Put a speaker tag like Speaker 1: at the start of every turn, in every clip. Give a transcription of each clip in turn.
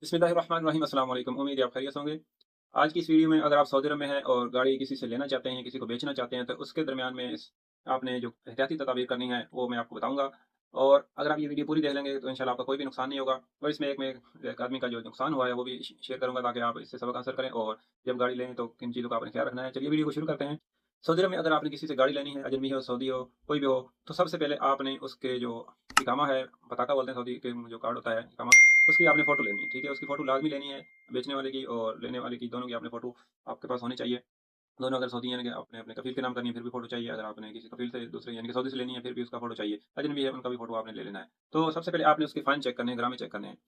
Speaker 1: बिस्मिल्लाहिर्रहमानिर्रहीम। अस्सलाम वालेकुम। उम्मीद है आप खैरियत से होंगे। आज की इस वीडियो में अगर आप सऊदी अरब में हैं और गाड़ी किसी से लेना चाहते हैं, किसी को बेचना चाहते हैं, तो उसके दरमियान में आपने जो एहतियाती तदाबीर करनी है, वो मैं आपको बताऊँगा। और अगर आप ये वीडियो पूरी देख लेंगे, तो इंशाल्लाह आपका कोई भी नुकसान नहीं होगा। और इसमें एक आदमी का जो नुकसान हुआ है, वो भी शेयर करूँगा, ताकि आप इससे सबक हासिल करें और जब गाड़ी लें, तो किन चीज़ों का आपने ख्याल रखना है। चलिए वीडियो को शुरू करते हैं। सऊदी अरब में अगर आपने किसी से गाड़ी लेनी है, अजनबी हो, सऊदी हो, कोई भी हो, तो सबसे पहले आपने उसके जो इकामा है, पताका बोलते हैं सऊदी के, जो कार्ड होता है इकामा, उसकी आपने फ़ोटो लेनी है, ठीक है? उसकी फ़ोटो लाज़मी लेनी है, बेचने वाले की और लेने वाले की, दोनों की आपने फ़ोटो आपके पास होनी चाहिए। दोनों अगर सऊदी यानी कि आपने अपने कफ़ील के नाम करनी है, फिर भी फ़ोटो चाहिए। अगर आपने किसी कफ़ील से दूसरे यानी कि सऊदी से लेनी है, फिर भी उसका फ़ोटो चाहिए। अजनबी है, उनका भी फ़ोटो आपने ले लेना है। तो सबसे पहले आपने उसके फ़ाइन चेक करने हैं, ग्रामें चेक करने हैं।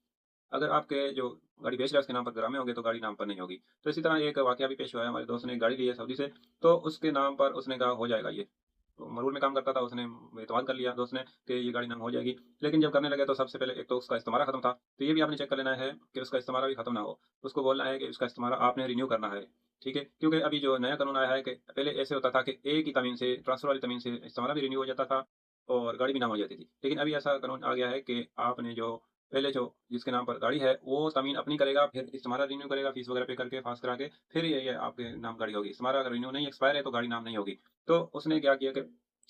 Speaker 1: अगर आपके जो गाड़ी बेच रहा है उसके नाम पर ग्रामें होंगे, तो गाड़ी नाम पर नहीं होगी। तो इसी तरह एक वाक़या भी पेश हुआ है, हमारे दोस्त ने एक गाड़ी ली है सऊदी से, तो उसके नाम पर उसने कहा हो जाएगा ये। तो मरून में काम करता था, उसने एतमाद कर लिया दोस्त ने कि ये गाड़ी नाम हो जाएगी। लेकिन जब करने लगे, तो सबसे पहले एक तो उसका इस्तिमारा खत्म था, तो ये भी आपने चेक कर लेना है कि उसका इस्तिमारा भी खत्म ना हो। उसको बोलना है कि उसका इस्तिमारा आपने रिन्यू करना है, ठीक है? क्योंकि अभी जो नया कानून आया है कि पहले ऐसे होता था कि एक ही तमीन से, ट्रांसफ़र वाली तमीन से इस्तिमारा भी रिन्यू हो जाता था और गाड़ी भी नाम हो जाती थी। लेकिन अभी ऐसा कानून आ गया है कि आपने जो पहले जो जिसके नाम पर गाड़ी है, वो तमीन अपनी करेगा, फिर इस्तिमारा रिन्यू करेगा, फ़ीस वगैरह पे करके, पास करा के, फिर ये आपके नाम गाड़ी होगी। इस्तिमारा अगर रिन्यू नहीं, एक्सपायर है, तो गाड़ी नाम नहीं होगी। तो उसने क्या किया कि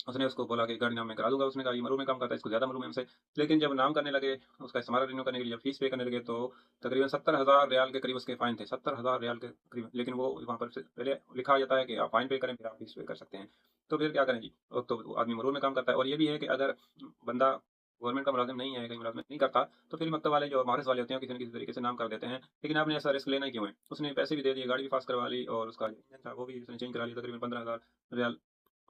Speaker 1: उसने उसको बोला कि गाड़ी नाम मैं करा दूँगा। उसने कहा ये मरू में काम करता है, इसको ज़्यादा मालूम है हमसे। लेकिन जब नाम करने लगे, उसका इस्तेमाल रिन्यू करने के लिए जब फ़ीस पे करने लगे, तो तकरीबन 70,000 रियाल के करीब उसके फ़ाइन थे, 70,000 रियाल के करीब। लेकिन वो वहाँ पर से पहले लिखा जाता है कि आप फ़ाइन पे करें, फिर आप फ़ीस पे कर सकते हैं। तो फिर क्या करें जी? तो आदमी मरू में काम करता है। और ये भी है कि अगर बंदा गवर्नमेंट का मुलाज़िम नहीं है, कहीं मुलाज़मत नहीं करता, तो फिर मकतब वाले जो मारिस वाले होते हैं, किसी न किसी तरीके से नाम कर देते हैं। लेकिन आपने ऐसा रिस्क लेना ही क्यों है? उसने पैसे भी दे दिए, गाड़ी भी पास करवा ली और उसका जो इंजन था, वो भी उसने चेंज करा लिया, तकरीबन 15,000 रियाल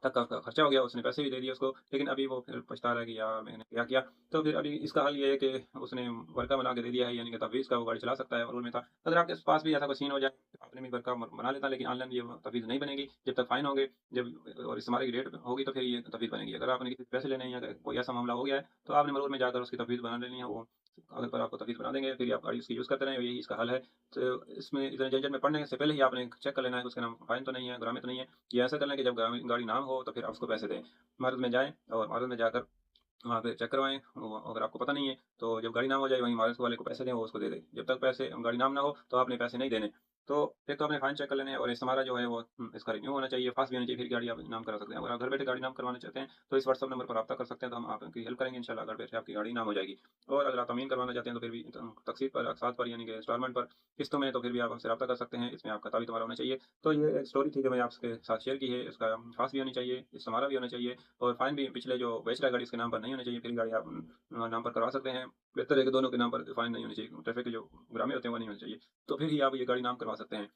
Speaker 1: तक का उसका खर्चा हो गया, उसने पैसे भी दे दिए उसको, लेकिन अभी वो फिर पछता रहा है कि यार मैंने क्या किया? तो फिर अभी इसका हल ये है कि उसने वर्का बना के दे दिया है, यानी कि तफ़वीज़ का वो गाड़ी चला सकता है और में था। अगर आपके पास भी ऐसा कोई सीन हो जाए, आपने भी वर्का बना लेता, लेकिन ऑनलाइन ये तफ़वीज़ नहीं बनेगी, जब तक फ़ाइन होंगे, जब और इस्तेमाल की डेट होगी, तो फिर ये तफ़वीज़ बनेगी। अगर आपने किसी से पैसे लेने हैं या कोई ऐसा मामला हो गया है, तो आपने मरवर में जाकर उसकी तफ़वीज़ बना लेनी है, वो अगर पर आपको तफ़वीज़ बना देंगे, फिर आप गाड़ी उसकी यूज़ करते रहें, यही इसका हल है। तो इसमें इतने झंझट में पड़ने से पहले ही आपने चेक कर लेना है कि उसके नाम फ़ाइन तो नहीं है, ग्रामे तो नहीं है। या ऐसा कर लें कि जब गाड़ी नाम हो, तो फिर आप उसको पैसे दें। इमारत में जाएँ और इमारत में जाकर वहाँ पे चेक करवाएँ। वो अगर आपको पता नहीं है, तो जब गाड़ी नाम हो जाए, वहीं इमारत वाले को पैसे दें, वो उसको दे दे। जब तक पैसे गाड़ी नाम ना हो, तो आपने पैसे नहीं देने। तो एक तो आपने फ़ाइन चेक कर लेने हैं और इस्तिमारा जो है वो इसका रिन्यू होना चाहिए, पास भी होनी चाहिए, फिर गाड़ी आप नाम करा सकते हैं। अगर आप घर बैठे गाड़ी नाम करवाना चाहते हैं, तो इस व्हाट्सएप नंबर पर राब्ता कर सकते हैं, तो हम आपकी हेल्प करेंगे इंशाल्लाह। घर बैठे आपकी गाड़ी नाम हो जाएगी। और अगर आप तमीन करवाना चाहते हैं, तो फिर भी तक़सीत पर, अक़सात पर, यानी कि इंस्टॉलमेंट पर, किस्तों में, तो फिर भी आप हमसे राब्ता कर सकते हैं। इसमें आपका तावी तुम्हारा होना चाहिए। तो ये एक स्टोरी थी जो मैंने आपके साथ शेयर की है। इसका पास भी होनी चाहिए, इस्तिमारा भी होना चाहिए और फ़ाइन भी पिछले जो बेच रहा है गाड़ी, इसके नाम पर नहीं होनी चाहिए, फिर गाड़ी आप नाम पर करवा सकते हैं। बेहतर है कि दोनों के नाम पर फ़ाइन नहीं होनी चाहिए, ट्रैफ़िक के जो ग्रामे होते हैं, वो नहीं होने चाहिए। तो फिर ही आप ये गाड़ी नाम करवा सकते हैं।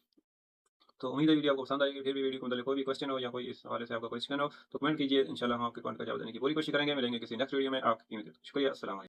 Speaker 1: तो उम्मीद है वीडियो आपको पसंद आएगी। फिर भी वीडियो को मतलब कोई भी क्वेश्चन हो या कोई इस हवाले से आपका क्वेश्चन हो, तो कमेंट कीजिए। इंशाल्लाह हम आपके कमेंट का जवाब देने की पूरी कोशिश करेंगे। मिलेंगे किसी नेक्स्ट वीडियो में। आपकी कीमती शुक्रिया। अस्सलाम वालेकुम।